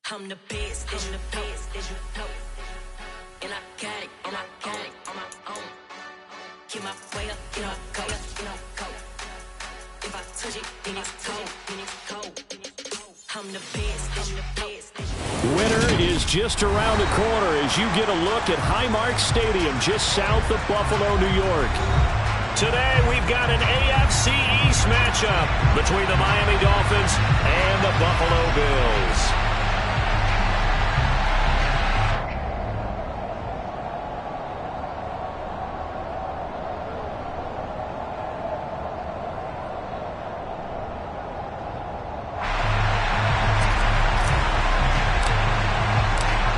I'm the best, and the best, as you know. And I got it, and I got it on my own. Get my way up, get up, go, go. If I touch it, then it's cold, then it's cold. I'm the best, and the best. Winter is just around the corner as you get a look at Highmark Stadium just south of Buffalo, New York. Today we've got an AFC East matchup between the Miami Dolphins and the Buffalo Bills.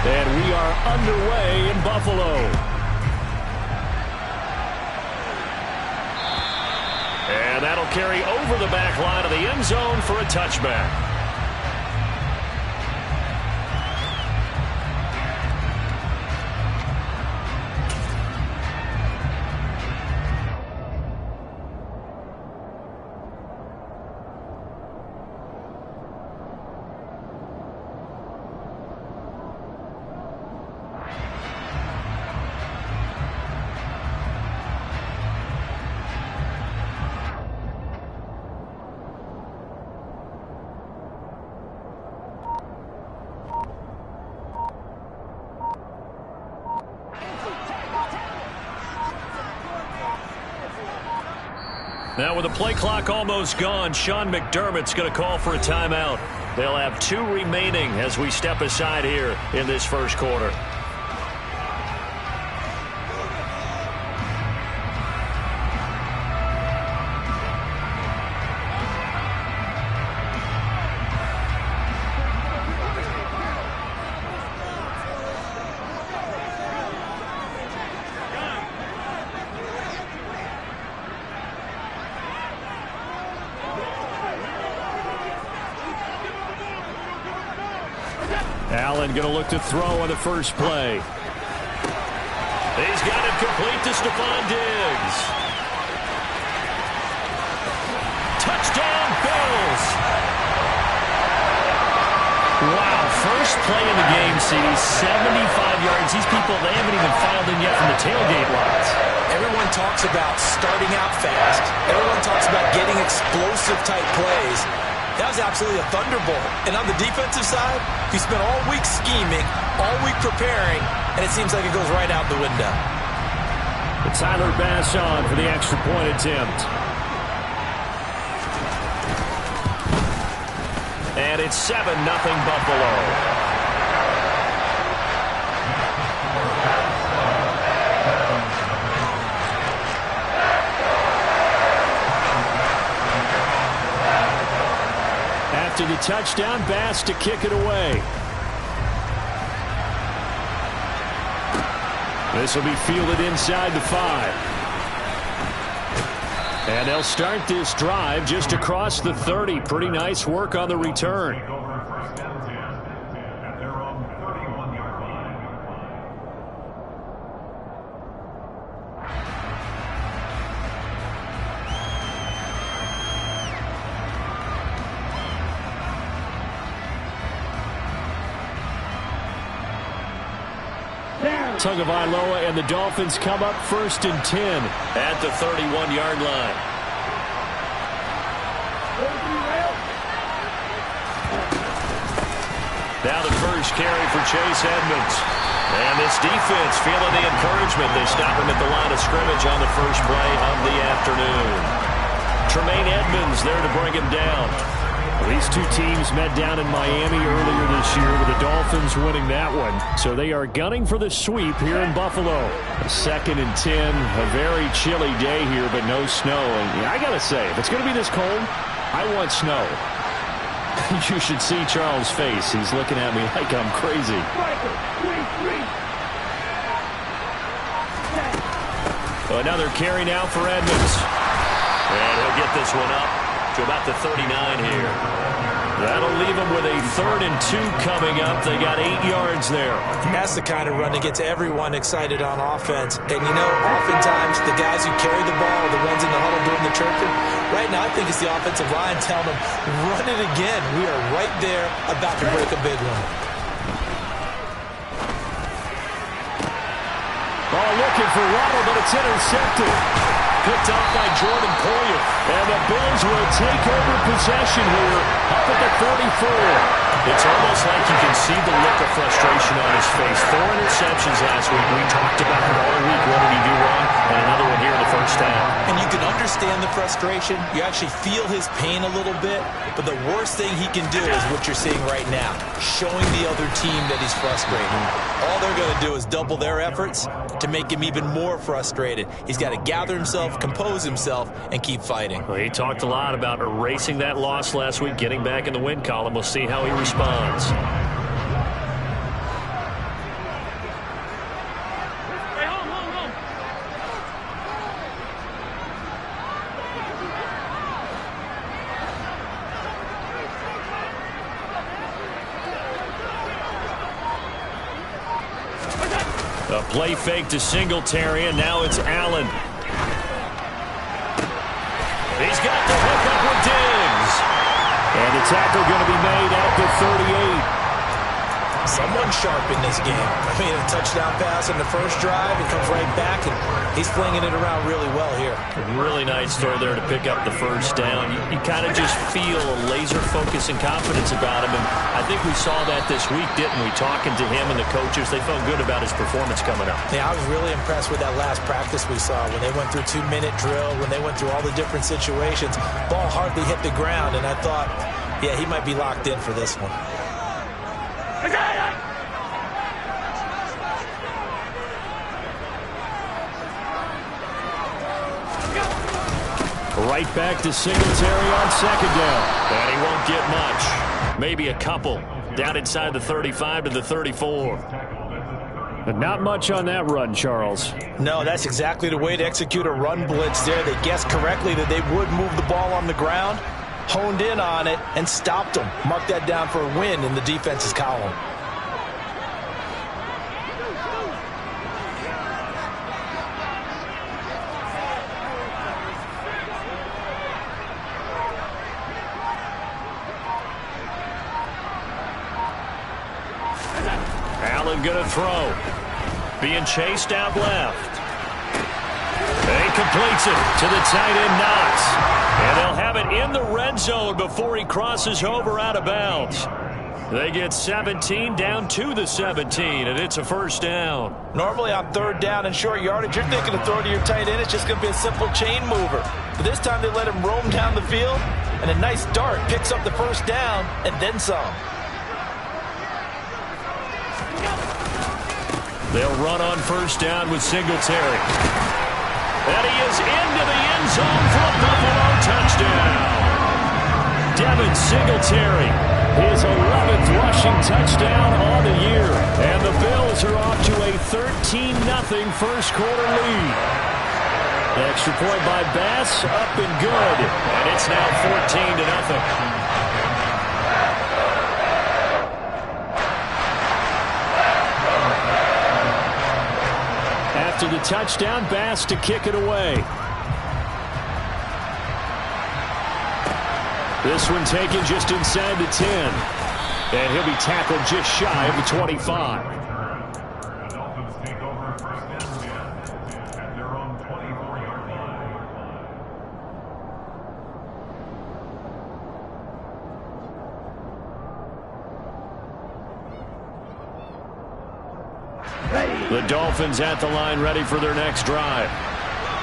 And we are underway in Buffalo. And that'll carry over the back line of the end zone for a touchback. Now with the play clock almost gone, Sean McDermott's going to call for a timeout. They'll have 2 remaining as we step aside here in this first quarter. Allen going to look to throw on the first play. He's got it complete to Stephon Diggs. Touchdown, Bills. Wow, first play in the game, CD, 75 yards. These people, they haven't even filed in yet from the tailgate lines. Everyone talks about starting out fast. Everyone talks about getting explosive type plays. That was absolutely a thunderbolt. And on the defensive side, he spent all week scheming, all week preparing, and it seems like it goes right out the window. Tyler Bass on for the extra point attempt. And it's 7-0 Buffalo. After the touchdown, Bass to kick it away. This will be fielded inside the 5. And they'll start this drive just across the 30. Pretty nice work on the return. Tagovailoa and the Dolphins come up 1st and 10 at the 31-yard line. Now the first carry for Chase Edmonds. And this defense feeling the encouragement. They stop him at the line of scrimmage on the first play of the afternoon. Tremaine Edmonds there to bring him down. These two teams met down in Miami earlier this year with the Dolphins winning that one. So they are gunning for the sweep here in Buffalo. 2nd and 10, a very chilly day here, but no snow. And I got to say, if it's going to be this cold, I want snow. You should see Charles' face. He's looking at me like I'm crazy. Another carry now for Edmonds. And he'll get this one up to about the 39 here. That'll leave them with a 3rd and 2 coming up. They got 8 yards there. That's the kind of run that gets everyone excited on offense. And, you know, oftentimes the guys who carry the ball are the ones in the huddle doing the chirping. Right now I think it's the offensive line telling them, run it again. We are right there about to break a big one. looking for Waddle, but it's intercepted. Picked off by Jordan Poyer. And the Bills will take over possession here up at the 34. It's almost like you can see the look of frustration on his face. 4 interceptions last week. We talked about it all week. What did he do wrong? And another one here in the first half. And you can understand the frustration. You actually feel his pain a little bit. But the worst thing he can do is what you're seeing right now, showing the other team that he's frustrated. All they're going to do is double their efforts to make him even more frustrated. He's got to gather himself, compose himself, and keep fighting. Well, he talked a lot about erasing that loss last week, getting back in the win column. We'll see how he responds. A play fake to Singletary, and now it's Allen. He's got the hook up with Diggs. And the tackle going to be made at the 38. Someone sharp in this game. I mean, a touchdown pass in the first drive. It comes right back, and he's flinging it around really well here. Really nice throw there to pick up the first down. You kind of just feel a laser focus and confidence about him, and I think we saw that this week, didn't we? Talking to him and the coaches, they felt good about his performance coming up. Yeah, I was really impressed with that last practice we saw when they went through 2-minute drill, when they went through all the different situations. Ball hardly hit the ground, and I thought, yeah, he might be locked in for this one. Right back to Singletary on second down. And he won't get much. Maybe a couple. Down inside the 35 to the 34. But not much on that run, Charles. No, that's exactly the way to execute a run blitz there. They guessed correctly that they would move the ball on the ground, honed in on it, and stopped them. Mark that down for a win in the defense's column. Allen going to throw. Being chased out left. And he completes it to the tight end, Knox. And they'll have it in the red zone before he crosses over out of bounds. They get 17 down to the 17, and it's a first down. Normally on third down and short yardage, you're thinking of throwing to your tight end. It's just going to be a simple chain mover. But this time they let him roam down the field, and a nice dart picks up the first down and then some. They'll run on first down with Singletary. And he is into the end zone for a Buffalo touchdown. Devin Singletary, his 11th rushing touchdown on the year. And the Bills are off to a 13-0 first quarter lead. The extra point by Bass, up and good. And it's now 14-0. After the touchdown, Bass to kick it away. This one taken just inside the 10. And he'll be tackled just shy of the 25. The Dolphins at the line ready for their next drive.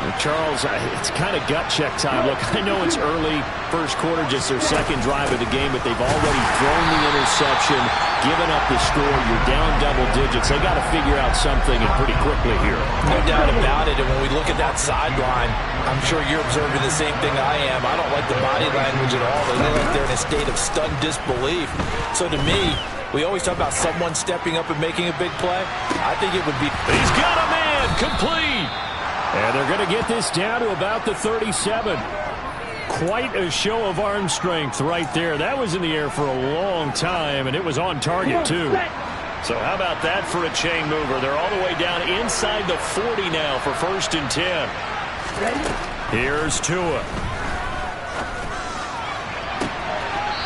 Well, Charles, it's kind of gut check time. Look, I know it's early, first quarter, just their second drive of the game, but they've already thrown the interception, given up the score. You're down double digits. They got to figure out something, and pretty quickly here. No doubt about it. And when we look at that sideline, I'm sure you're observing the same thing I am. I don't like the body language at all. They look like they're in a state of stunned disbelief. So to me, we always talk about someone stepping up and making a big play. I think it would be... He's got a man, complete. And they're going to get this down to about the 37. Quite a show of arm strength right there. That was in the air for a long time, and it was on target, too. So how about that for a chain mover? They're all the way down inside the 40 now for 1st and 10. Here's Tua.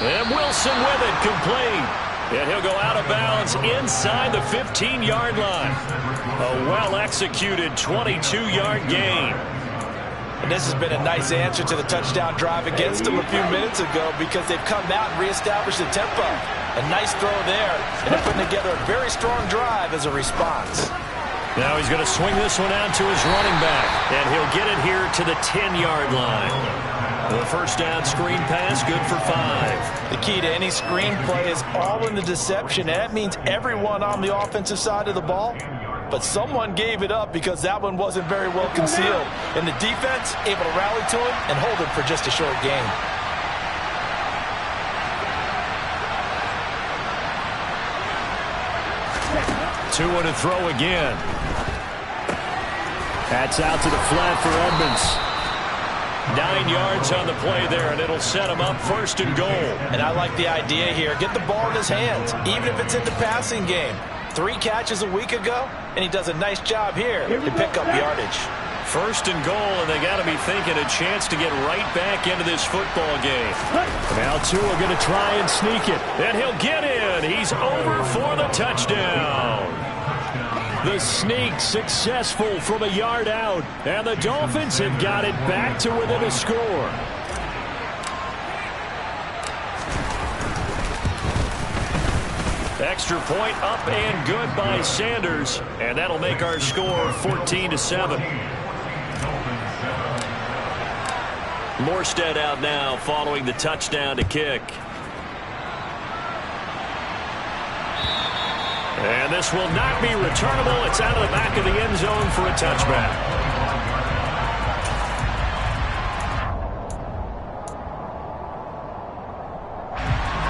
And Wilson with it, complete. And he'll go out of bounds inside the 15-yard line. A well-executed 22-yard gain. And this has been a nice answer to the touchdown drive against them a few minutes ago because they've come out and reestablished the tempo. A nice throw there, and they're putting together a very strong drive as a response. Now he's going to swing this one out to his running back, and he'll get it here to the 10-yard line. The first down screen pass, good for 5. The key to any screen play is all in the deception, and that means everyone on the offensive side of the ball. But someone gave it up because that one wasn't very well concealed. And the defense able to rally to him and hold him for just a short gain. Two to throw again. That's out to the flat for Edmonds. 9 yards on the play there, and it'll set him up 1st and goal. And I like the idea here. Get the ball in his hands, even if it's in the passing game. 3 catches a week ago, and he does a nice job here to pick up yardage. 1st and goal, and they got to be thinking a chance to get right back into this football game. Now Tua going to try and sneak it, and he'll get in. He's over for the touchdown. The sneak successful from a yard out, and the Dolphins have got it back to within a score. Extra point up and good by Sanders, and that'll make our score 14-7. Morstead out now following the touchdown to kick. And this will not be returnable. It's out of the back of the end zone for a touchback.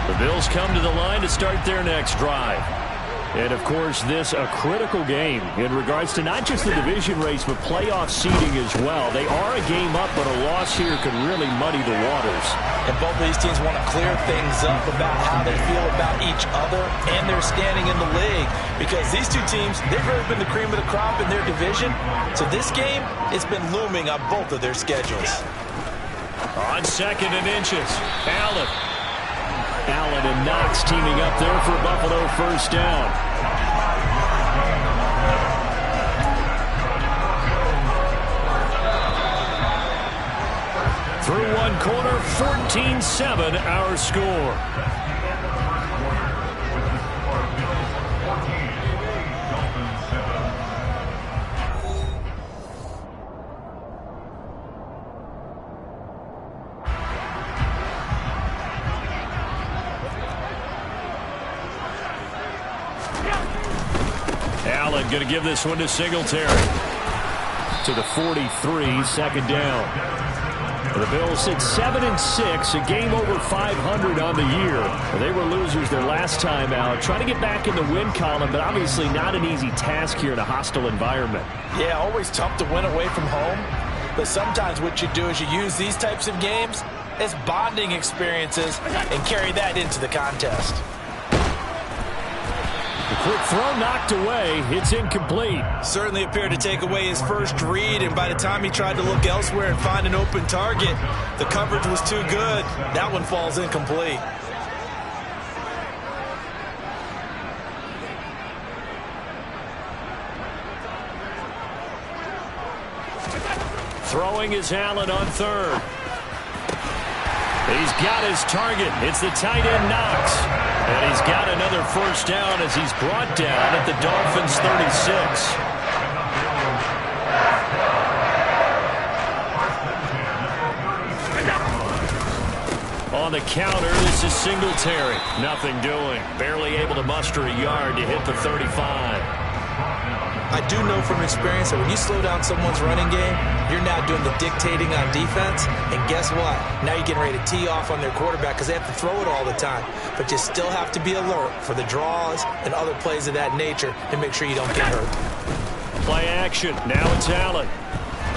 The Bills come to the line to start their next drive. And, of course, this a critical game in regards to not just the division race, but playoff seeding as well. They are a game up, but a loss here could really muddy the waters. And both of these teams want to clear things up about how they feel about each other and their standing in the league. Because these two teams, they've really been the cream of the crop in their division. So this game, it's been looming on both of their schedules. On 2nd and inches, Allen and Knox teaming up there for Buffalo 1st down. Through one corner, 14-7 our score. Allen going to give this one to Singletary. To the 43, 2nd down. The Bills sit 7-6, a game over 500 on the year. They were losers their last time out. Trying to get back in the win column, but obviously not an easy task here in a hostile environment. Yeah, always tough to win away from home. But sometimes what you do is you use these types of games as bonding experiences and carry that into the contest. The quick throw knocked away. It's incomplete. Certainly appeared to take away his first read, and by the time he tried to look elsewhere and find an open target, the coverage was too good. That one falls incomplete. Throwing is Allen on 3rd. He's got his target. It's the tight end Knox. And he's got another 1st down as he's brought down at the Dolphins' 36. On the counter, this is Singletary. Nothing doing. Barely able to muster a yard to hit the 35. I do know from experience that when you slow down someone's running game, you're now doing the dictating on defense. And guess what? Now you're getting ready to tee off on their quarterback because they have to throw it all the time. But you still have to be alert for the draws and other plays of that nature to make sure you don't get hurt. Play action. Now it's Allen.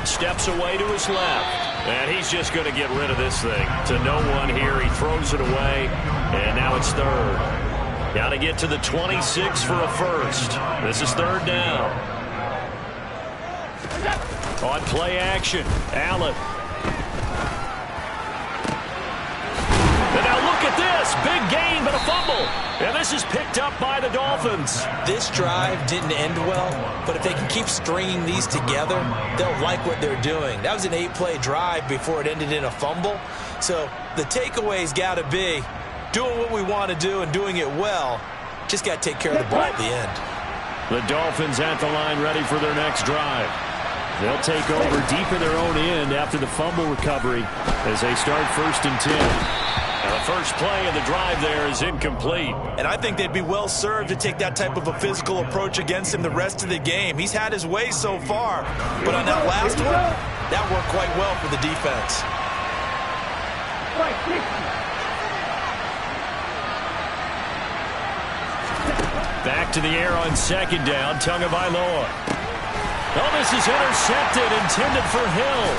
Steps away to his left. And he's just going to get rid of this thing. To no one here. He throws it away. And now it's 3rd. Got to get to the 26 for a 1st. This is 3rd down. On play action, Allen. And now look at at this. Big gain, but a fumble. And this is picked up by the Dolphins. This drive didn't end well, but if they can keep stringing these together, they'll like what they're doing. That was an 8-play drive before it ended in a fumble. So the takeaway's got to be doing what we want to do and doing it well. Just got to take care of the ball at the end. The Dolphins at the line ready for their next drive. They'll take over deep in their own end after the fumble recovery as they start 1st and 10. Now the first play of the drive there is incomplete. And I think they'd be well served to take that type of a physical approach against him the rest of the game. He's had his way so far, but on that last one, that worked quite well for the defense. Back to the air on 2nd down, Tagovailoa. Oh, this is intercepted, intended for Hill.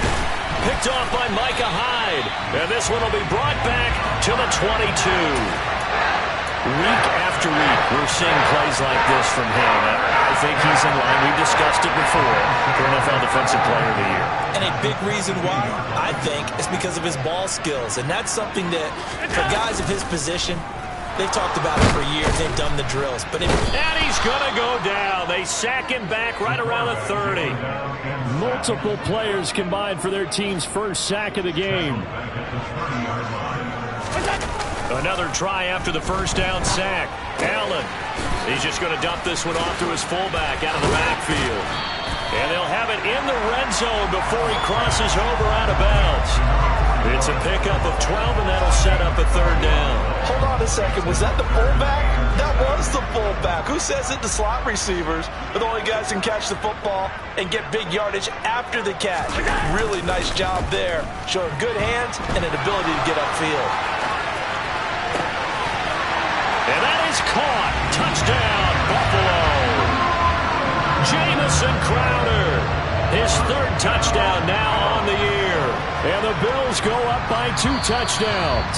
Picked off by Micah Hyde. And this one will be brought back to the 22. Week after week, we're seeing plays like this from him. I think he's in line. We've discussed it before for NFL Defensive Player of the Year. And a big reason why, I think, is because of his ball skills. And that's something that, for guys of his position, they've talked about it for years. They've done the drills. And he's going to go down. They sack him back right around the 30. Multiple players combined for their team's first sack of the game. Another try after the first down sack. Allen. He's just going to dump this one off to his fullback out of the backfield. And they'll have it in the red zone before he crosses over out of bounds. It's a pickup of 12, and that'll set up a 3rd down. Hold on a second. Was that the fullback? That was the fullback. Who says it? The slot receivers are the only guys who can catch the football and get big yardage after the catch. Really nice job there. Showing good hands and an ability to get upfield. And that is caught. Touchdown, Buffalo. Jamison Crowder. His 3rd touchdown now on the year. And the Bills go up by 2 touchdowns.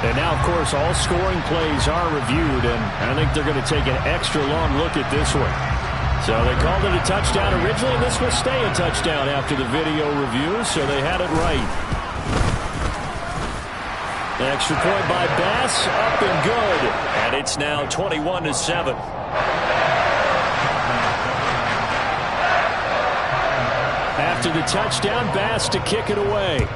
And now, of course, all scoring plays are reviewed, and I think they're going to take an extra long look at this one. So they called it a touchdown originally, and this will stay a touchdown after the video review, so they had it right. The extra point by Bass, up and good. And it's now 21-7. After the touchdown, Bass to kick it away.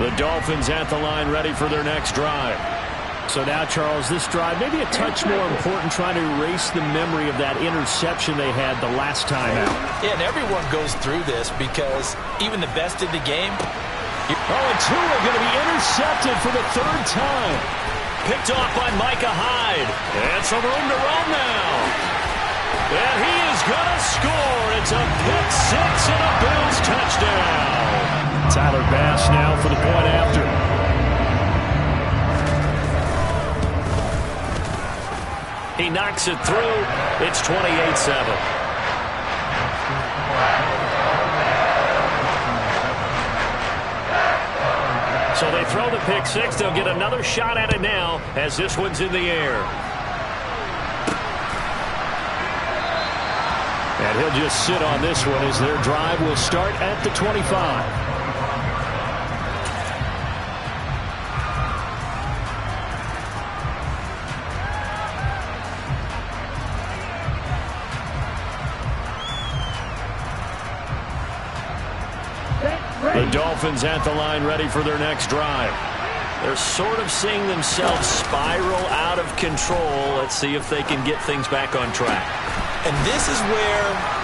The Dolphins at the line ready for their next drive. So now, Charles, this drive maybe a touch more important, trying to erase the memory of that interception they had the last time out. Yeah, and everyone goes through this because even the best in the game. And Tua going to be intercepted for the 3rd time. Picked off by Micah Hyde. And some room to run now. And he is going to score. It's a pick 6 and a Bills touchdown. Tyler Bass now for the point after. He knocks it through. It's 28-7. So they throw the pick 6. They'll get another shot at it now as this one's in the air. And he'll just sit on this one as their drive will start at the 25. The Dolphins at the line ready for their next drive. They're sort of seeing themselves spiral out of control. Let's see if they can get things back on track. And this is where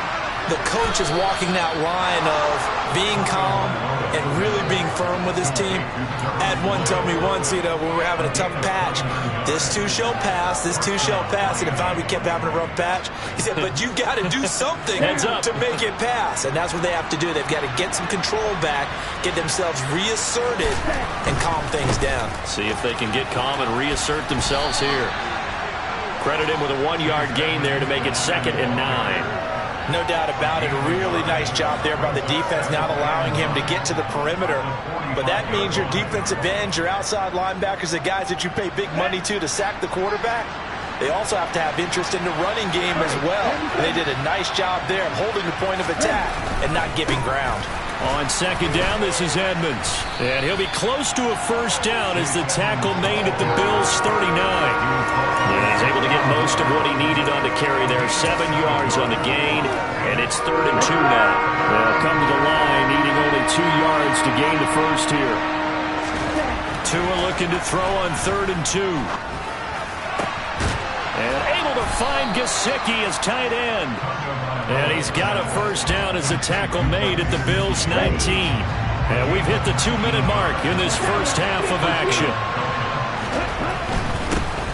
the coach is walking that line of being calm and really being firm with his team. I had one tell me once, when we were having a tough patch, this too shall pass, this too shall pass. And if we kept having a rough patch, he said, but you got to do something to make it pass. And that's what they have to do. They've got to get some control back, get themselves reasserted, and calm things down. See if they can get calm and reassert themselves here. Credit him with a 1-yard gain there to make it 2nd and 9. No doubt about it. A really nice job there by the defense, not allowing him to get to the perimeter. But that means your defensive ends, your outside linebackers, the guys that you pay big money to sack the quarterback, they also have to have interest in the running game as well. And they did a nice job there of holding the point of attack and not giving ground. On 2nd down, this is Edmonds. And he'll be close to a first down as the tackle made at the Bills' 39. And he's able to get most of what he needed on the carry there. 7 yards on the gain, and it's 3rd and 2 now. They'll come to the line, needing only 2 yards to gain the first here. Tua looking to throw on 3rd and 2. And able to find Gesicki as tight end. And he's got a first down as the tackle made at the Bills' 19. And we've hit the 2-minute mark in this first half of action.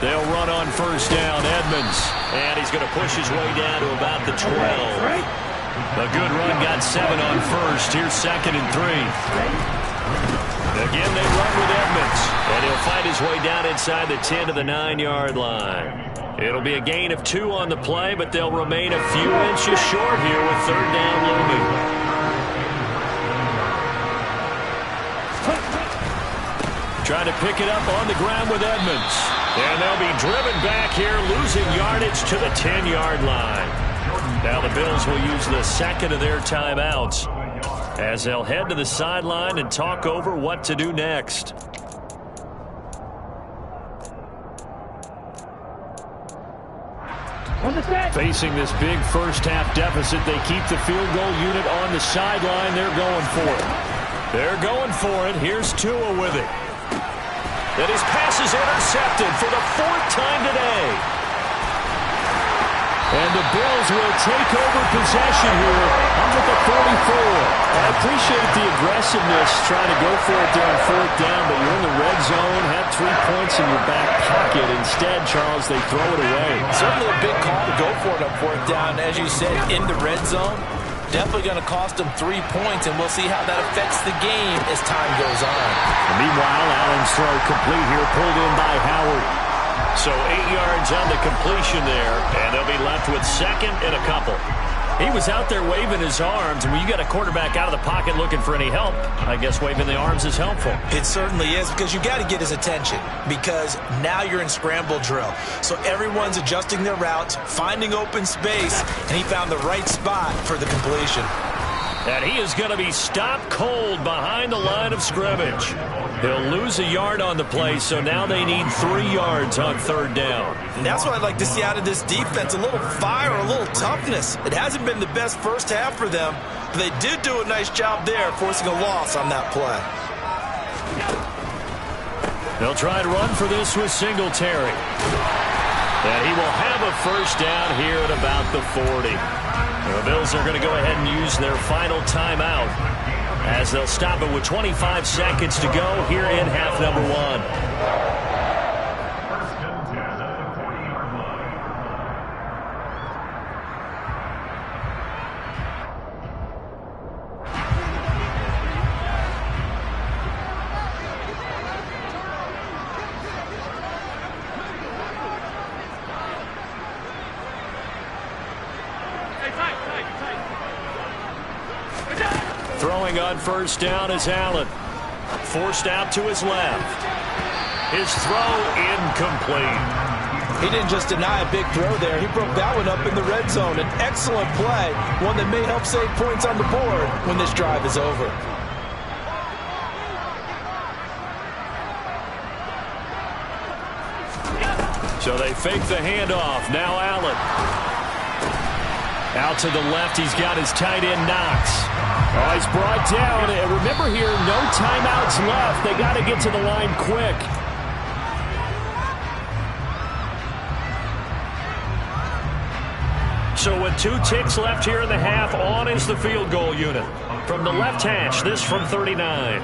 They'll run on first down, Edmonds. And he's going to push his way down to about the 12. A good run got 7 on first. Here's 2nd and 3. Again, they run with Edmonds. And he'll find his way down inside the 10 to the 9-yard line. It'll be a gain of 2 on the play, but they'll remain a few inches short here with 3rd down looming. Trying to pick it up on the ground with Edmonds. And they'll be driven back here, losing yardage to the 10-yard line. Now the Bills will use the 2nd of their timeouts as they'll head to the sideline and talk over what to do next. Facing this big first-half deficit, they keep the field goal unit on the sideline. They're going for it. They're going for it. Here's Tua with it. And his pass is intercepted for the 4th time today. And the Bills will take over possession here under the 44. I appreciate the aggressiveness trying to go for it there on 4th down, but you're in the red zone, have 3 points in your back pocket. Instead, Charles, they throw it away. Certainly a big call to go for it on 4th down. As you said, in the red zone, definitely going to cost them 3 points, and we'll see how that affects the game as time goes on. And meanwhile, Allen's throw complete here, pulled in by Howard. So 8 yards on the completion there, and they'll be left with 2nd and a couple. He was out there waving his arms, and when you got a quarterback out of the pocket looking for any help, I guess waving the arms is helpful. It certainly is, because you got to get his attention, because now you're in scramble drill. So everyone's adjusting their routes, finding open space, and he found the right spot for the completion. And he is going to be stopped cold behind the line of scrimmage. He'll lose a yard on the play, so now they need 3 yards on 3rd down. And that's what I'd like to see out of this defense, a little fire, a little toughness. It hasn't been the best first half for them, but they did do a nice job there, forcing a loss on that play. They'll try to run for this with Singletary. And he will have a first down here at about the 40. The Bills are going to go ahead and use their final timeout as they'll stop it with 25 seconds to go here in half number 1. Throwing on first down is Allen. Forced out to his left. His throw incomplete. He didn't just deny a big throw there. He broke that one up in the red zone. An excellent play, one that may help save points on the board when this drive is over. So they fake the handoff. Now Allen. Out to the left, he's got his tight end Knox. Oh, he's brought down. And remember here, no timeouts left. They got to get to the line quick. So with 2 ticks left here in the half, on is the field goal unit. From the left hash, this from 39.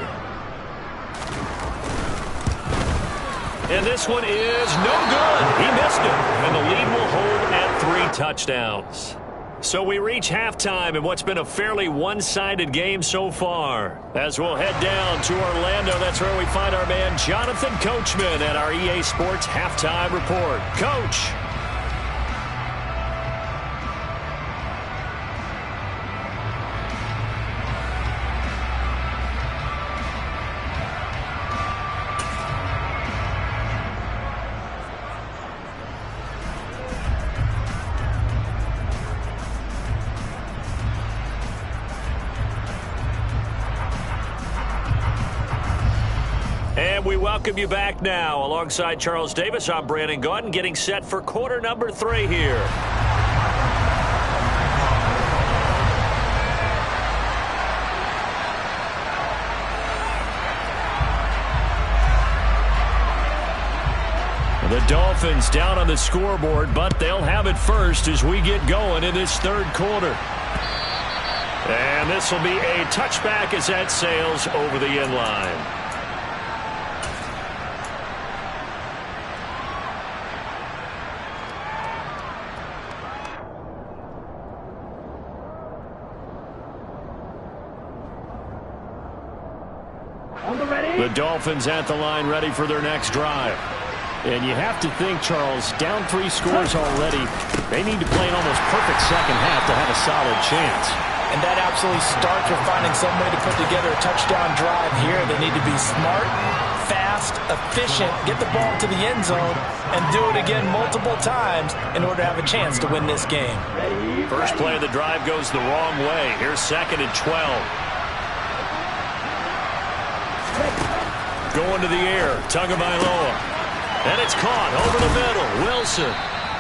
And this one is no good. He missed it. And the lead will hold at 3 touchdowns. So we reach halftime in what's been a fairly one-sided game so far. As we'll head down to Orlando, that's where we find our man Jonathan Coachman at our EA Sports Halftime Report. Coach. And we welcome you back now. Alongside Charles Davis, I'm Brandon Gaudin, getting set for quarter number 3 here. The Dolphins down on the scoreboard, but they'll have it first as we get going in this third quarter. And this will be a touchback as that sails over the end line. The Dolphins at the line, ready for their next drive. And you have to think, Charles, down 3 scores already. They need to play an almost perfect second half to have a solid chance. And that absolutely starts with finding some way to put together a touchdown drive here. They need to be smart, fast, efficient, get the ball to the end zone, and do it again multiple times in order to have a chance to win this game. First play of the drive goes the wrong way. Here's 2nd and 12. Going to the air, Tagovailoa. And it's caught over the middle. Wilson.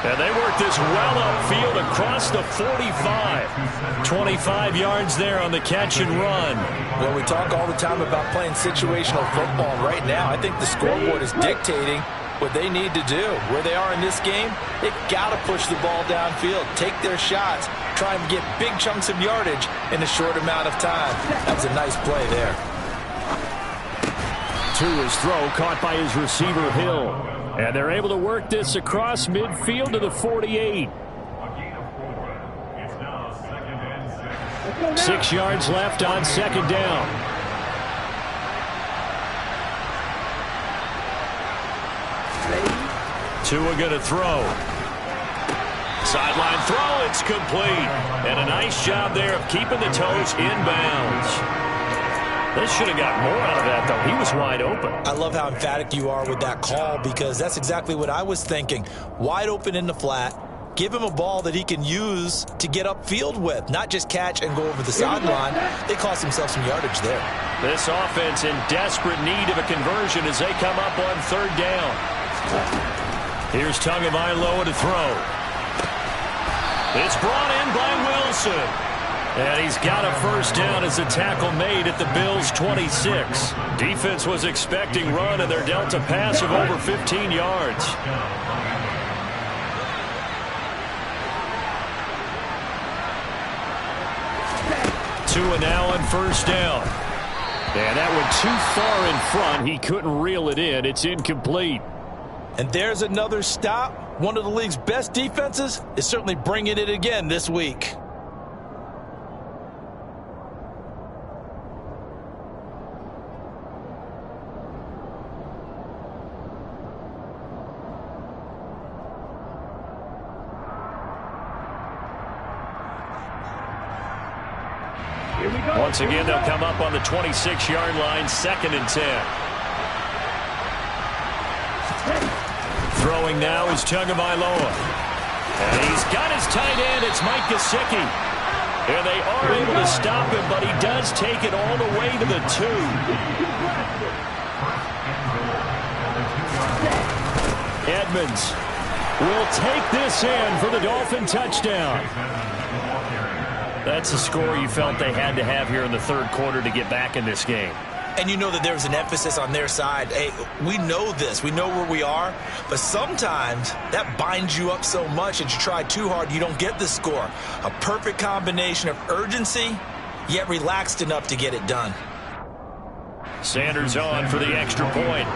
And they work this well upfield across the 45. 25 yards there on the catch and run. Well, we talk all the time about playing situational football. Right now, I think the scoreboard is dictating what they need to do. Where they are in this game, they've got to push the ball downfield, take their shots, try and get big chunks of yardage in a short amount of time. That was a nice play there. To his throw, caught by his receiver, Hill. And they're able to work this across midfield to the 48. 6 yards left on 2nd down. Tua going to throw. Sideline throw, it's complete. And a nice job there of keeping the toes inbounds. They should have got more out of that, though. He was wide open. I love how emphatic you are with that call, because that's exactly what I was thinking. Wide open in the flat. Give him a ball that he can use to get upfield with, not just catch and go over the sideline. They cost themselves some yardage there. This offense in desperate need of a conversion as they come up on 3rd down. Here's Tagovailoa to throw. It's brought in by Wilson. And he's got a first down as a tackle made at the Bills' 26. Defense was expecting run, and they're dealt a pass of over 15 yards. Tua now on first down. And that went too far in front. He couldn't reel it in. It's incomplete. And there's another stop. One of the league's best defenses is certainly bringing it again this week. Once again, they'll come up on the 26-yard line, 2nd and 10. Throwing now is Tagovailoa. And he's got his tight end. It's Mike Gesicki. And they are able to stop him, but he does take it all the way to the 2. Edmonds will take this in for the Dolphin touchdown. That's a score you felt they had to have here in the 3rd quarter to get back in this game. And you know that there's an emphasis on their side. Hey, we know this. We know where we are. But sometimes that binds you up so much that you try too hard, you don't get the score. A perfect combination of urgency, yet relaxed enough to get it done. Sanders on for the extra point.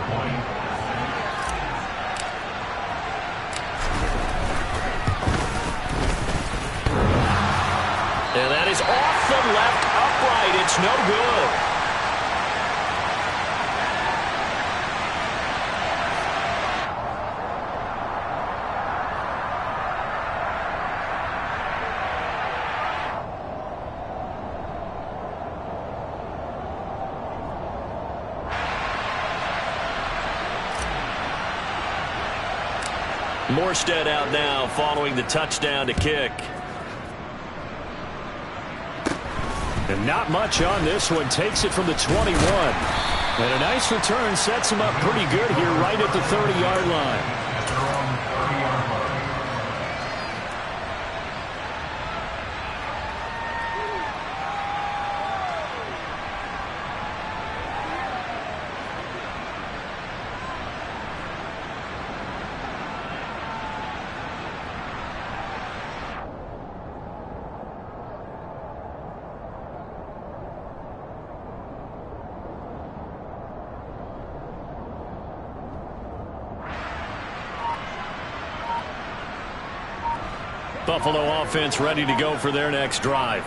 And that is off the left upright. It's no good. Morstead out now following the touchdown to kick. And not much on this one. Takes it from the 21. And a nice return sets him up pretty good here right at the 30-yard line. Buffalo offense ready to go for their next drive.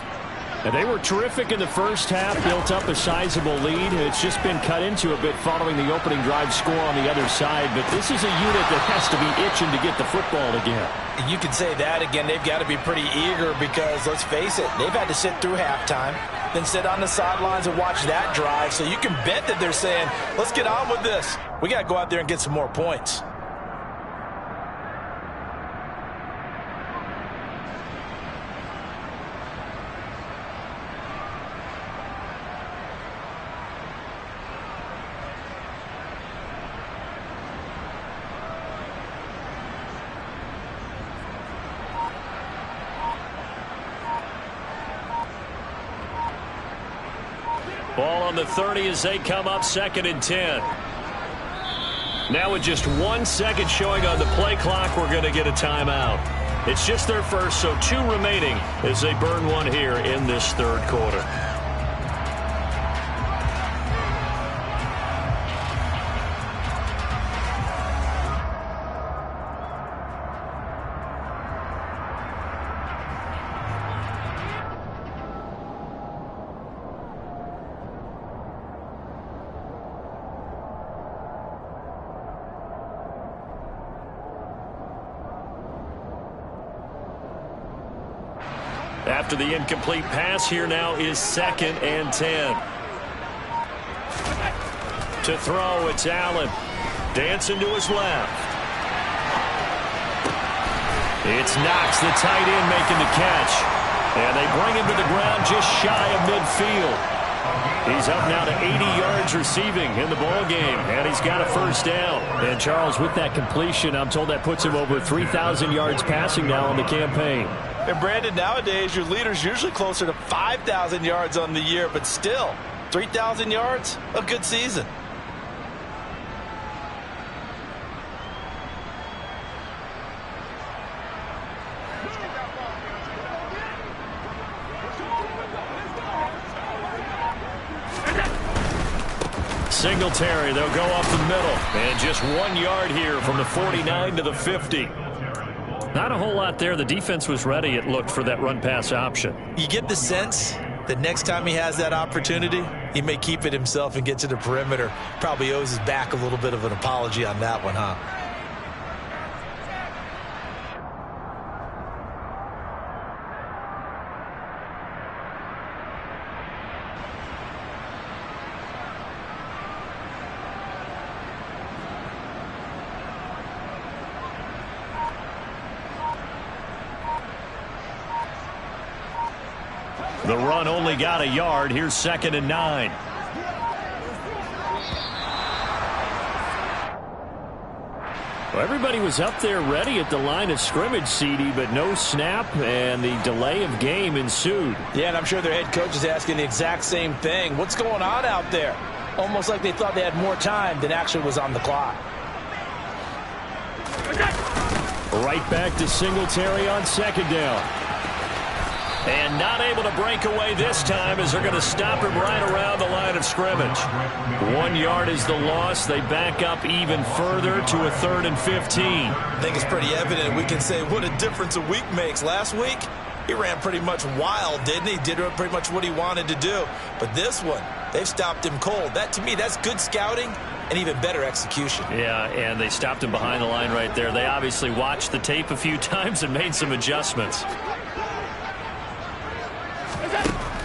And they were terrific in the first half, built up a sizable lead. It's just been cut into a bit following the opening drive score on the other side. But this is a unit that has to be itching to get the football again. You can say that again. They've got to be pretty eager because, let's face it, they've had to sit through halftime, then sit on the sidelines and watch that drive. So you can bet that they're saying, let's get on with this. We got to go out there and get some more points. Ball on the 30 as they come up 2nd and 10. Now with just 1 second showing on the play clock, we're going to get a timeout. It's just their first, so 2 remaining as they burn one here in this 3rd quarter. After the incomplete pass, here now is 2nd and 10. To throw, it's Allen. Dancing to his left. It's Knox, the tight end, making the catch. And they bring him to the ground just shy of midfield. He's up now to 80 yards receiving in the ball game, and he's got a first down. And Charles, with that completion, I'm told that puts him over 3,000 yards passing now on the campaign. And Brandon, nowadays your leader's usually closer to 5,000 yards on the year, but still, 3,000 yards, a good season. Singletary, they'll go up the middle. And just 1 yard here from the 49 to the 50. Not a whole lot there. The defense was ready, it looked, for that run-pass option. You get the sense that next time he has that opportunity, he may keep it himself and get to the perimeter. Probably owes his back a little bit of an apology on that one, huh? The run only got a yard. Here's 2nd and 9. Well, everybody was up there ready at the line of scrimmage, CD, but no snap, and the delay of game ensued. Yeah, and I'm sure their head coach is asking the exact same thing. What's going on out there? Almost like they thought they had more time than actually was on the clock. Right back to Singletary on 2nd down. And not able to break away this time as they're going to stop him right around the line of scrimmage. 1 yard is the loss. They back up even further to a 3rd and 15. I think it's pretty evident. We can say what a difference a week makes. Last week, he ran pretty much wild, didn't he? Did pretty much what he wanted to do. But this one, they've stopped him cold. That, to me, that's good scouting and even better execution. Yeah, and they stopped him behind the line right there. They obviously watched the tape a few times and made some adjustments.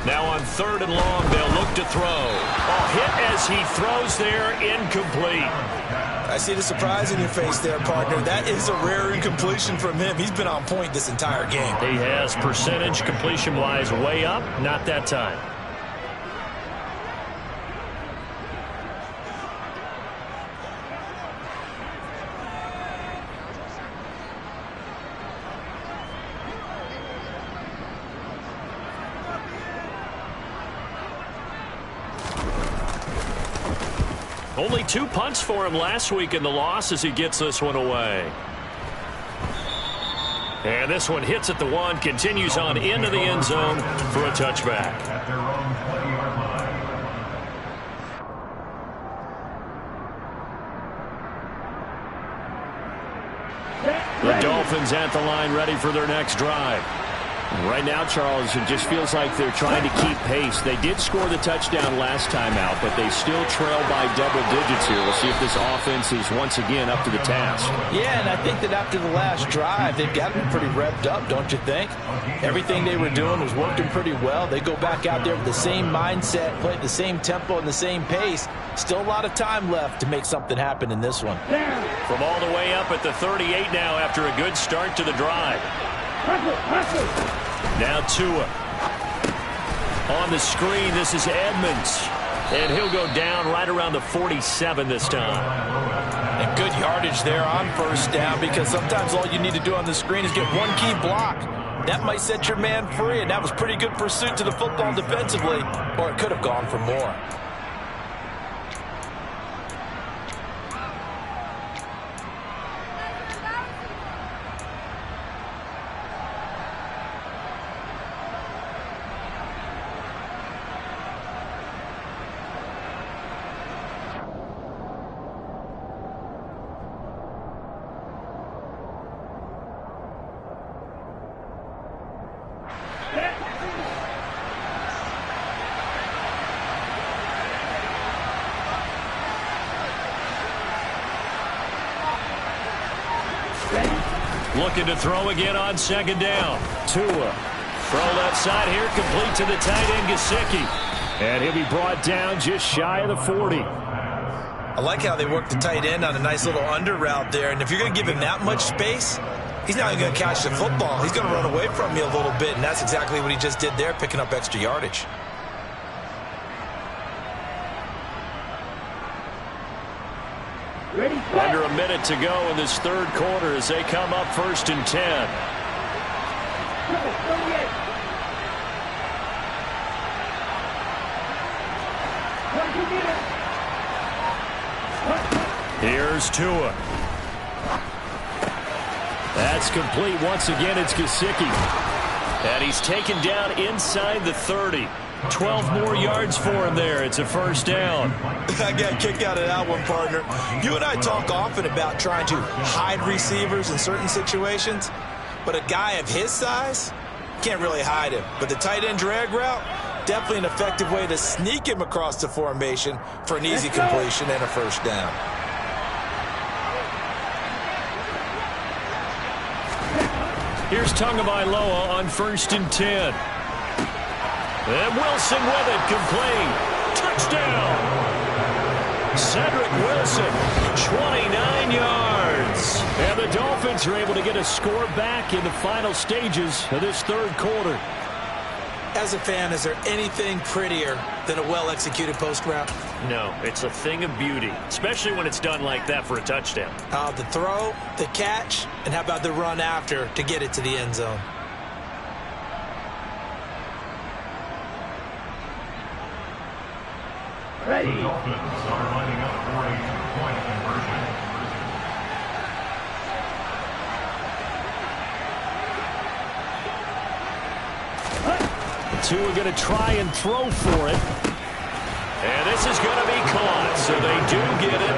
Now on 3rd and long, they'll look to throw. Hit as he throws there, incomplete. I see the surprise in your face there, partner. That is a rare incompletion from him. He's been on point this entire game. He has percentage completion-wise way up, not that time. Only 2 punts for him last week in the loss as he gets this one away. And this one hits at the 1, continues on into the end zone for a touchback. At their own 20-yard line. The Dolphins at the line ready for their next drive. Right now, Charles, it just feels like they're trying to keep pace. They did score the touchdown last time out, but they still trail by double digits here. We'll see if this offense is once again up to the task. Yeah, and I think that after the last drive, they've got to be pretty revved up, don't you think? Everything they were doing was working pretty well. They go back out there with the same mindset, play at the same tempo and the same pace. Still a lot of time left to make something happen in this one. From all the way up at the 38 now after a good start to the drive. Now Tua. On the screen, this is Edmonds. And he'll go down right around the 47 this time. And good yardage there on first down, because sometimes all you need to do on the screen is get one key block. That might set your man free, and that was pretty good pursuit to the football defensively, or it could have gone for more. Looking to throw again on second down. Tua. Throw left side here, complete to the tight end, Gesicki. And he'll be brought down just shy of the 40. I like how they work the tight end on a nice little under route there. And if you're going to give him that much space, he's not even going to catch the football. He's going to run away from you a little bit, and that's exactly what he just did there, picking up extra yardage. Under a minute to go in this third quarter as they come up 1st and 10. Here's Tua. That's complete. Once again, it's Gesicki. And he's taken down inside the 30. 12 more yards for him there. It's a first down. I got a kick out of that one, partner. You and I talk often about trying to hide receivers in certain situations, but a guy of his size can't really hide him. But the tight end drag route, definitely an effective way to sneak him across the formation for an easy completion and a first down. Here's Tagovailoa on 1st and 10. And Wilson with it, complete. Touchdown. Cedric Wilson, 29 yards. And the Dolphins are able to get a score back in the final stages of this third quarter. As a fan, is there anything prettier than a well-executed post route? No, it's a thing of beauty, especially when it's done like that for a touchdown. The throw, the catch, and how about the run after to get it to the end zone? The Dolphins are lining up for a two-point conversion. Tua going to try and throw for it. And this is going to be caught, so they do get it.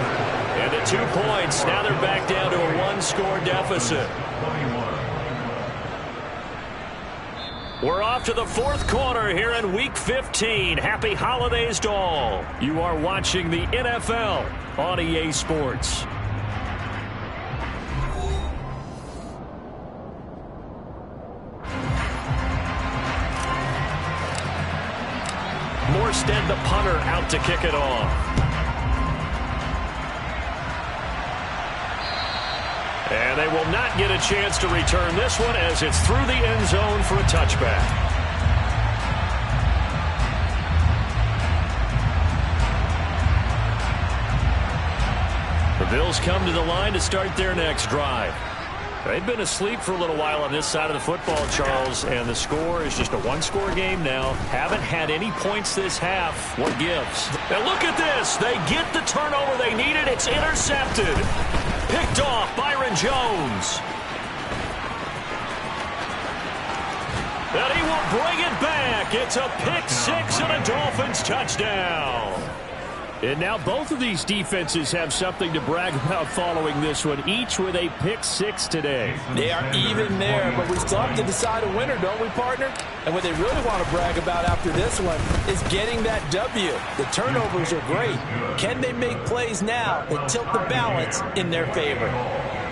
And the 2 points, now they're back down to a one-score deficit. We're off to the fourth quarter here in Week 15. Happy holidays to all. You are watching the NFL on EA Sports. Morstead, the punter, out to kick it off. And they will not get a chance to return this one as it's through the end zone for a touchback. The Bills come to the line to start their next drive. They've been asleep for a little while on this side of the football, Charles, and the score is just a one-score game now. Haven't had any points this half. What gives? And look at this. They get the turnover they needed. It's intercepted. Picked off Byron Jones. And he will bring it back. It's a pick six and a Dolphins touchdown. And now both of these defenses have something to brag about following this one, each with a pick six today. They are even there, but we still have to decide a winner, don't we, partner? And what they really want to brag about after this one is getting that W. The turnovers are great. Can they make plays now that tilt the balance in their favor?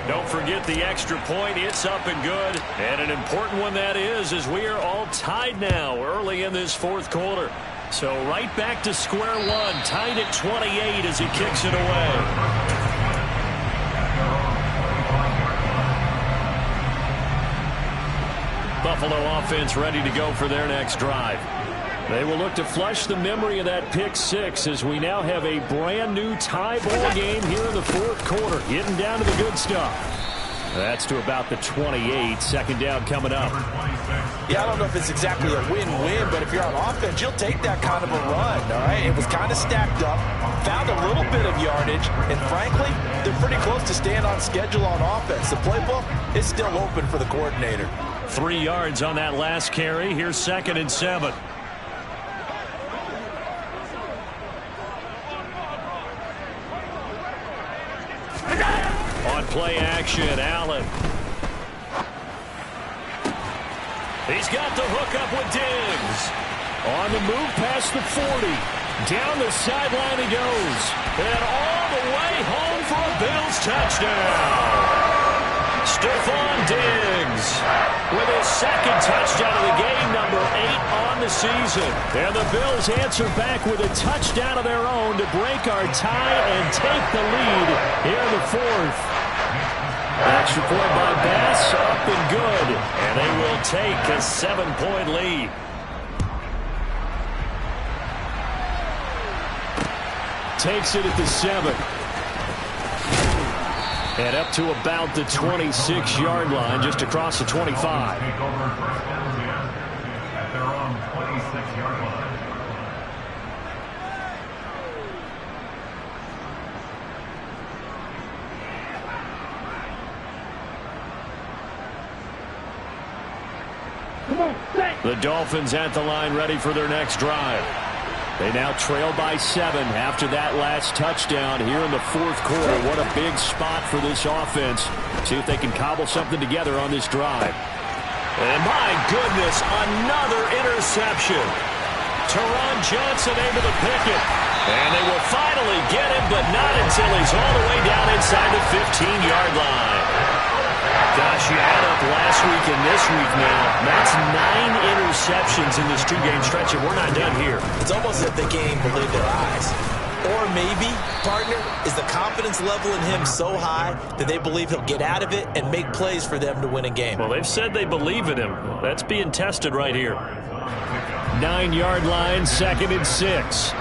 Don't forget the extra point. It's up and good. And an important one that is, as we are all tied now early in this fourth quarter. So right back to square one, tied at 28 as he kicks it away. Buffalo offense ready to go for their next drive. They will look to flush the memory of that pick six as we now have a brand new tie ball game here in the fourth quarter. Getting down to the good stuff. That's to about the 28. Second down coming up. Yeah, I don't know if it's exactly a win-win, but if you're on offense, you'll take that kind of a run, all right? It was kind of stacked up, found a little bit of yardage, and frankly, they're pretty close to staying on schedule on offense. The playbook is still open for the coordinator. 3 yards on that last carry. Here's 2nd and 7. On play action, Allen. He's got the hook up with Diggs. On the move past the 40. Down the sideline he goes. And all the way home for a Bills touchdown. Stephon Diggs with his second touchdown of the game, number 8 on the season. And the Bills answer back with a touchdown of their own to break our tie and take the lead here in the fourth. Extra point by Bass, up and good. And they will take a 7-point lead. Takes it at the 7. And up to about the 26-yard line, just across the 25. Take over first down again at their own 26-yard line. The Dolphins at the line ready for their next drive. They now trail by 7 after that last touchdown here in the fourth quarter. What a big spot for this offense. See if they can cobble something together on this drive. And my goodness, another interception. Teron Johnson able to pick it. And they will finally get him, but not until he's all the way down inside the 15-yard line. Gosh, you add up last week and this week now. That's 9 interceptions in this 2-game stretch, and we're not done here. It's almost as if they can't even believe their eyes. Or maybe, partner, is the confidence level in him so high that they believe he'll get out of it and make plays for them to win a game. Well, they've said they believe in him. That's being tested right here. 9-yard line, 2nd and 6.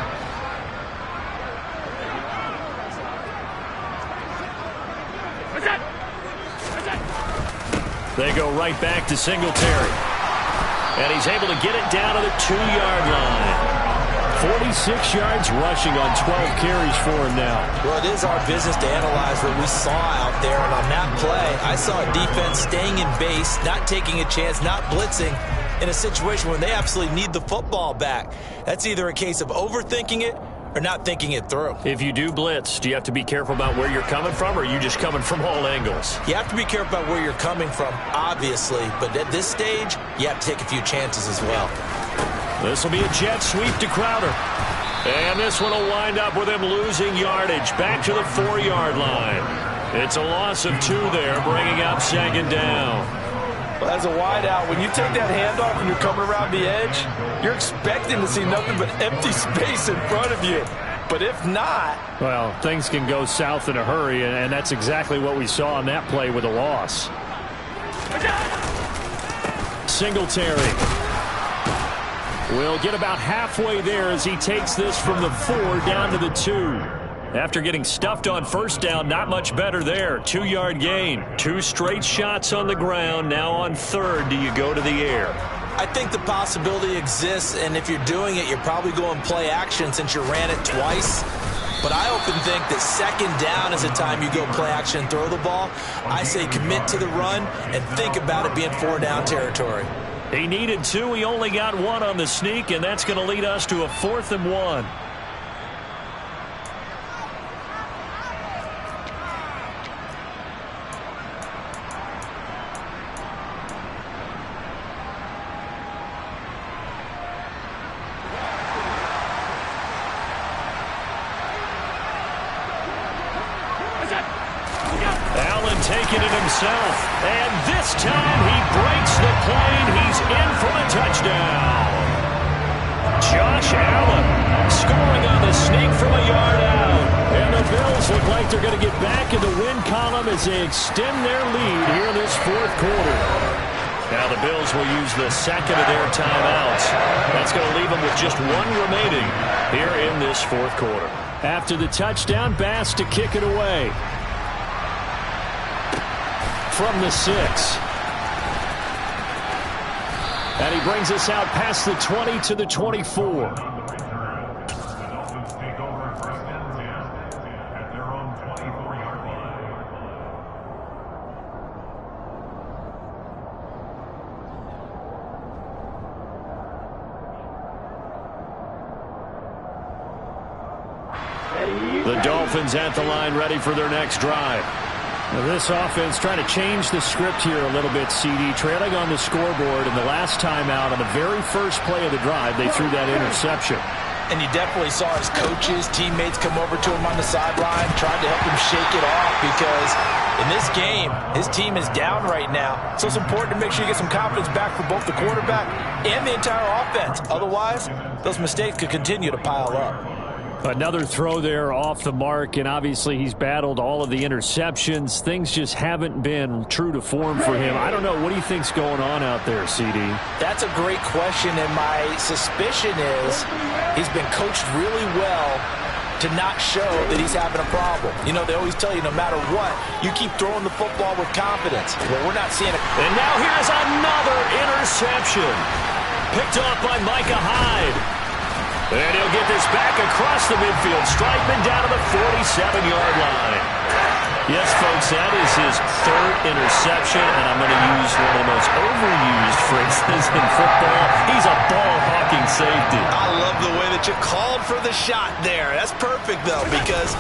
They go right back to Singletary. And he's able to get it down to the 2-yard line. 46 yards rushing on 12 carries for him now. Well, it is our business to analyze what we saw out there. And on that play, I saw a defense staying in base, not taking a chance, not blitzing in a situation where they absolutely need the football back. That's either a case of overthinking it or not thinking it through. If you do blitz, do you have to be careful about where you're coming from, or are you just coming from all angles? You have to be careful about where you're coming from, obviously, but at this stage, you have to take a few chances as well. This will be a jet sweep to Crowder. And this one will wind up with him losing yardage back to the 4-yard line. It's a loss of 2 there, bringing up 2nd down. Well, as a wideout, when you take that handoff and you're coming around the edge, you're expecting to see nothing but empty space in front of you. But if not... Well, things can go south in a hurry, and that's exactly what we saw on that play with a loss. Singletary will get about halfway there as he takes this from the 4 down to the 2. After getting stuffed on first down, not much better there. 2-yard gain. 2 straight shots on the ground. Now on third, do you go to the air? I think the possibility exists, and if you're doing it, you're probably going play action since you ran it twice. But I often think that second down is the time you go play action and throw the ball. I say commit to the run and think about it being 4-down territory. He needed 2. He only got 1 on the sneak, and that's going to lead us to a 4th and 1. Taking it himself, and this time he breaks the plane. He's in for a touchdown. Josh Allen scoring on the sneak from a yard out. And the Bills look like they're going to get back in the win column as they extend their lead here in this 4th quarter. Now the Bills will use the second of their timeouts. That's going to leave them with just 1 remaining here in this 4th quarter. After the touchdown, Bass to kick it away. From the 6. And he brings us out past the 20 to the 24. The Dolphins take over first and 10 at their own 24-yard line. The Dolphins at the line, ready for their next drive. Now this offense trying to change the script here a little bit, CD. Trailing on the scoreboard, and the last time out on the very first play of the drive, they threw that interception. And you definitely saw his coaches, teammates come over to him on the sideline, trying to help him shake it off because in this game, his team is down right now. So it's important to make sure you get some confidence back for both the quarterback and the entire offense. Otherwise, those mistakes could continue to pile up. Another throw there off the mark, and obviously he's battled all of the interceptions. Things just haven't been true to form for him. I don't know. What do you think's going on out there, CD? That's a great question, and my suspicion is he's been coached really well to not show that he's having a problem. You know, they always tell you no matter what, you keep throwing the football with confidence. Well, we're not seeing it. And now here's another interception. Picked off by Micah Hyde. And he'll get this back across the midfield stripe and down to the 47-yard line. Yes, folks, that is his 3rd interception, and I'm going to use one of the most overused phrases in football. He's a ball-hawking safety. I love the way that you called for the shot there. That's perfect, though, because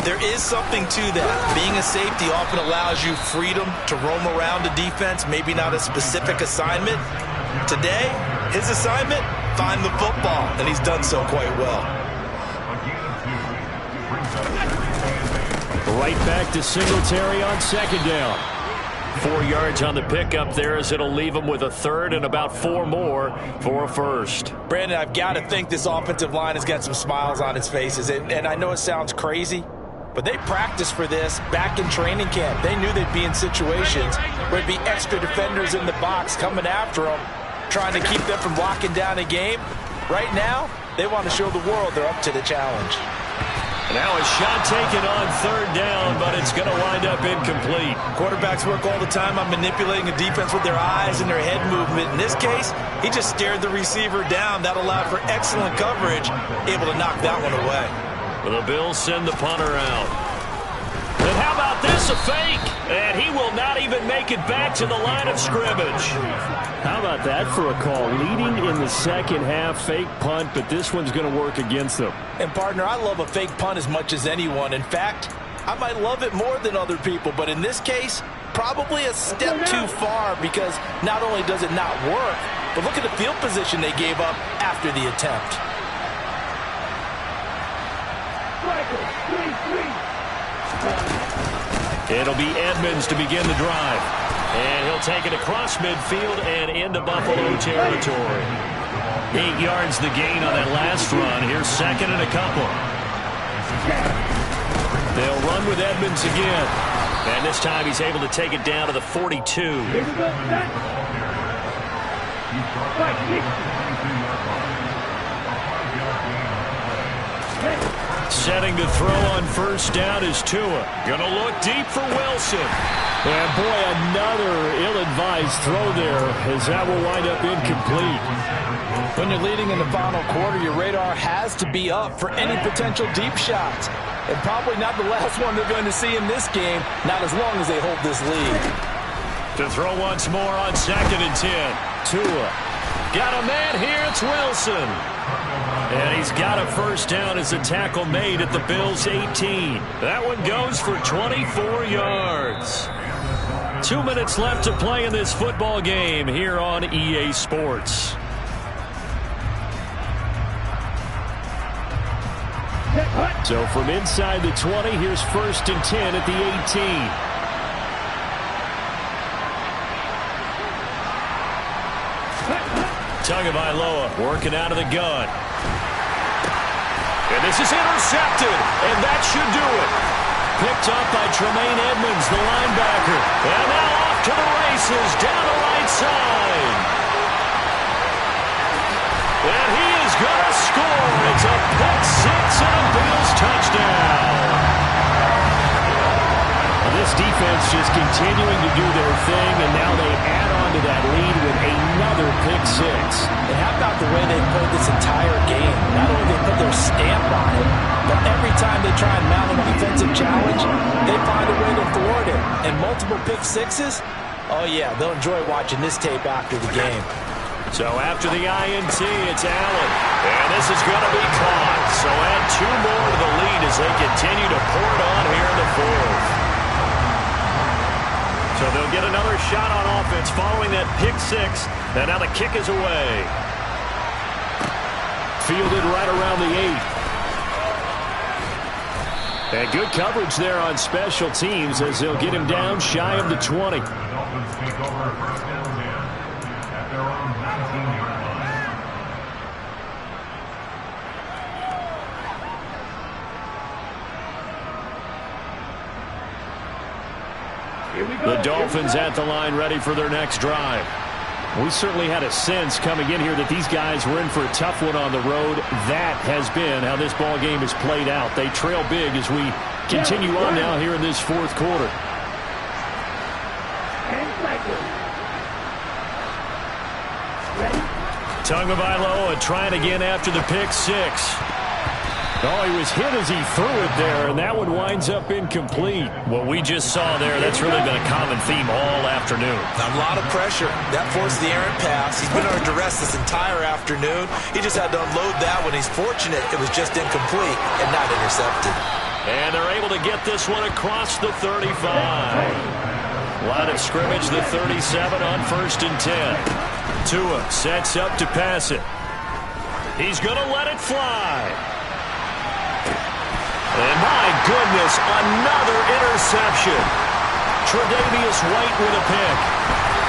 there is something to that. Being a safety often allows you freedom to roam around the defense, maybe not a specific assignment. Today, his assignment, find the football, and he's done so quite well. Right back to Singletary on second down. 4 yards on the pickup there as it'll leave him with a 3rd and about 4 more for a 1st. Brandon, I've got to think this offensive line has got some smiles on its faces, and I know it sounds crazy, but they practiced for this back in training camp. They knew they'd be in situations where there'd be extra defenders in the box coming after them, trying to keep them from locking down a game. Right now, they want to show the world they're up to the challenge. Now a shot taken on 3rd down, but it's going to wind up incomplete. Quarterbacks work all the time on manipulating a defense with their eyes and their head movement. In this case, he just stared the receiver down. That allowed for excellent coverage, able to knock that one away. Well, the Bills send the punter out. And how about this, a fake? And he will not even make it back to the line of scrimmage. How about that for a call? Leading in the second half, fake punt, but this one's going to work against them. And, partner, I love a fake punt as much as anyone. In fact, I might love it more than other people, but in this case, probably a step too far because not only does it not work, but look at the field position they gave up after the attempt. It'll be Edmonds to begin the drive. And he'll take it across midfield and into Buffalo territory. 8 yards the gain on that last run. Here's 2nd and a couple. They'll run with Edmonds again. And this time he's able to take it down to the 42. Setting to throw on first down is Tua. Gonna look deep for Wilson. And boy, another ill-advised throw there, as that will wind up incomplete. When you're leading in the final quarter, your radar has to be up for any potential deep shots. And probably not the last one they're going to see in this game, not as long as they hold this lead. To throw once more on 2nd and 10. Tua. Got a man here, it's Wilson. And he's got a first down as a tackle made at the Bills' 18. That one goes for 24 yards. 2 minutes left to play in this football game here on EA Sports. So from inside the 20, here's 1st and 10 at the 18. Tagovailoa working out of the gun. And this is intercepted, and that should do it. Picked up by Tremaine Edmonds, the linebacker. And now off to the races, down the right side. And he is going to score. It's a pick six and a Bills touchdown. This defense just continuing to do their thing, and now they add on to that lead with another pick six. And how about the way they played this entire game? Not only they put their stamp on it, but every time they try and mount a defensive challenge, they find a way to thwart it. And multiple pick sixes, oh yeah, they'll enjoy watching this tape after the game. So after the INT, it's Allen. And this is going to be caught. So add 2 more to the lead as they continue to pour it on here in the 4th. So they'll get another shot on offense following that pick six. And now the kick is away. Fielded right around the 8. And good coverage there on special teams as they'll get him down shy of the 20. The Dolphins take over 1st and 10 at their own 19-yard line. The Dolphins at the line ready for their next drive. We certainly had a sense coming in here that these guys were in for a tough one on the road. That has been how this ball game has played out. They trail big as we continue on now here in this 4th quarter. Tagovailoa trying again after the pick six. Oh, he was hit as he threw it there, and that one winds up incomplete. What we just saw there, that's really been a common theme all afternoon. A lot of pressure. That forced the errant pass. He's been under duress this entire afternoon. He just had to unload that one. He's fortunate it was just incomplete and not intercepted. And they're able to get this one across the 35. Line of scrimmage, the 37 on 1st and 10. Tua sets up to pass it. He's going to let it fly. And my goodness, another interception. Tre'Davious White with a pick.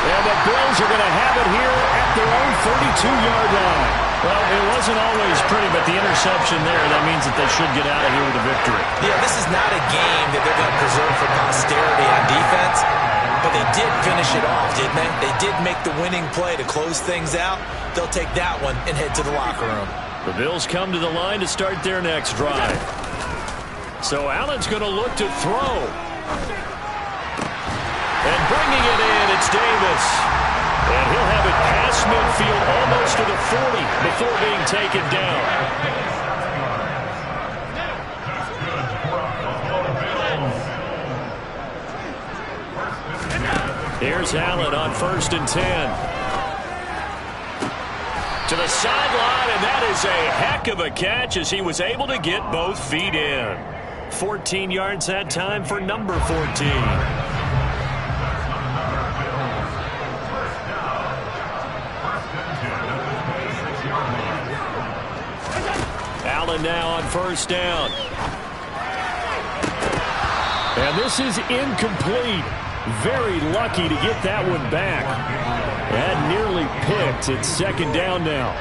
And the Bills are going to have it here at their own 32-yard line. Well, it wasn't always pretty, but the interception there, that means that they should get out of here with a victory. Yeah, this is not a game that they're going to preserve for posterity on defense, but they did finish it off, didn't they? They did make the winning play to close things out. They'll take that one and head to the locker room. The Bills come to the line to start their next drive. So Allen's going to look to throw. And bringing it in, it's Davis. And he'll have it past midfield almost to the 40 before being taken down. Here's Allen on 1st and 10. To the sideline, and that is a heck of a catch as he was able to get both feet in. 14 yards that time for number 14. Allen now on 1st down. And this is incomplete. Very lucky to get that one back. And nearly picked. It's 2nd down now.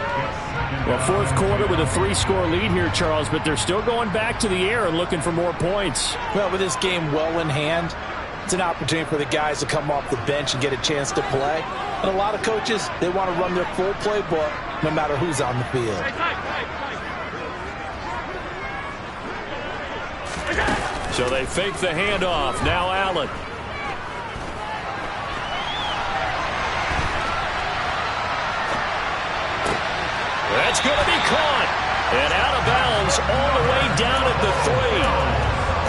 Well, 4th quarter with a 3-score lead here, Charles, but they're still going back to the air and looking for more points. Well, with this game well in hand, it's an opportunity for the guys to come off the bench and get a chance to play. And a lot of coaches, they want to run their full playbook no matter who's on the field. So they fake the handoff. Now Allen. That's going to be caught. And out of bounds all the way down at the 3.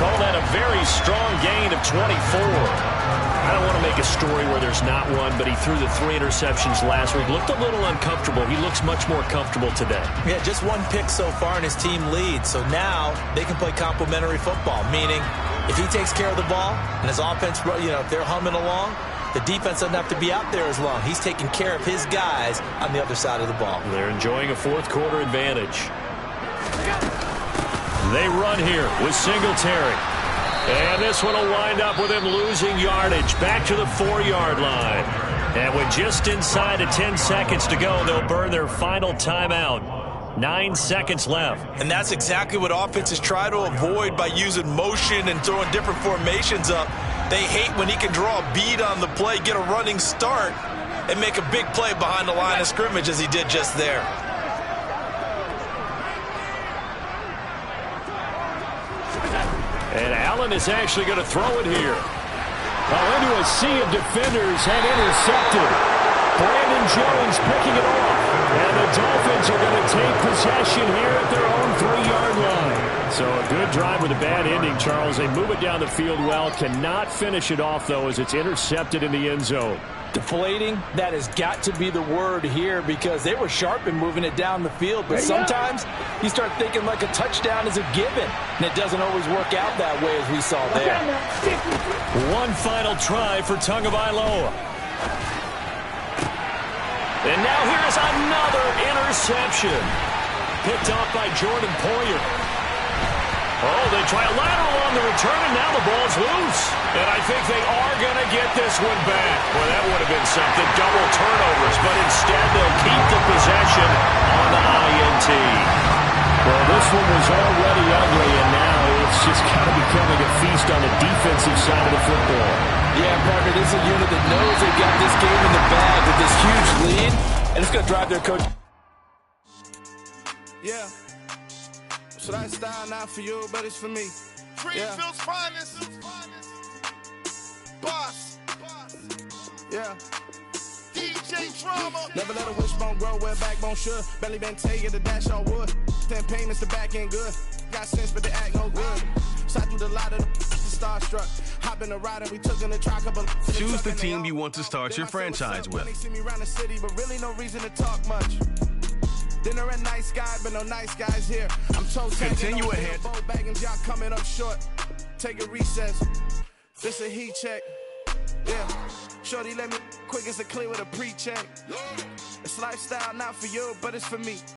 Call that a very strong gain of 24. I don't want to make a story where there's not one, but he threw the 3 interceptions last week. Looked a little uncomfortable. He looks much more comfortable today. Yeah, just 1 pick so far and his team leads. So now they can play complementary football, meaning if he takes care of the ball and his offense, if they're humming along, the defense doesn't have to be out there as long. He's taking care of his guys on the other side of the ball. They're enjoying a fourth-quarter advantage. They run here with Singletary. And this one will wind up with him losing yardage back to the 4-yard line. And with just inside of 10 seconds to go, they'll burn their final timeout. 9 seconds left. And that's exactly what offenses try to avoid by using motion and throwing different formations up. They hate when he can draw a bead on the play, get a running start, and make a big play behind the line of scrimmage as he did just there. And Allen is actually going to throw it here. Into a sea of defenders and intercepted. Brandon Jones picking it off. And the Dolphins are going to take possession here at their own 3-yard line. So a good drive with a bad ending, Charles. They move it down the field well. Cannot finish it off, though, as it's intercepted in the end zone. Deflating, that has got to be the word here because they were sharp in moving it down the field. But sometimes you start thinking like a touchdown is a given, and it doesn't always work out that way as we saw there. One final try for Tagovailoa. And now here's another interception. Picked off by Jordan Poyer. Oh, they try a lateral on the return, and now the ball's loose. And I think they are going to get this one back. Well, that would have been something. Double turnovers, but instead they'll keep the possession on the INT. Well, this one was already ugly, and now it's just kind of becoming a feast on the defensive side of the football. Yeah, partner, this is a unit that knows they've got this game in the bag with this huge lead, and it's going to drive their coach. Yeah. So that style not for you, but it's for me. Greenfield's finest. Boss. Yeah. DJ Drama. Never let a wishbone grow where a backbone should. Belly been tell you the dash on wood. 10 payments, the back end good. Got sense, but they act no good. So I do the lot of the starstruck. Hop in the ride and we took in the truck up. Choose the team you want to start your franchise with. They see me around the city, but really no reason to talk much. Dinner a nice guy, but no nice guys here. I'm toe tagging. Continue ahead. Bagging, y'all coming up short. Take a recess. This a heat check. Yeah. Shorty let me quick as a clear with a pre-check. It's lifestyle not for you, but it's for me.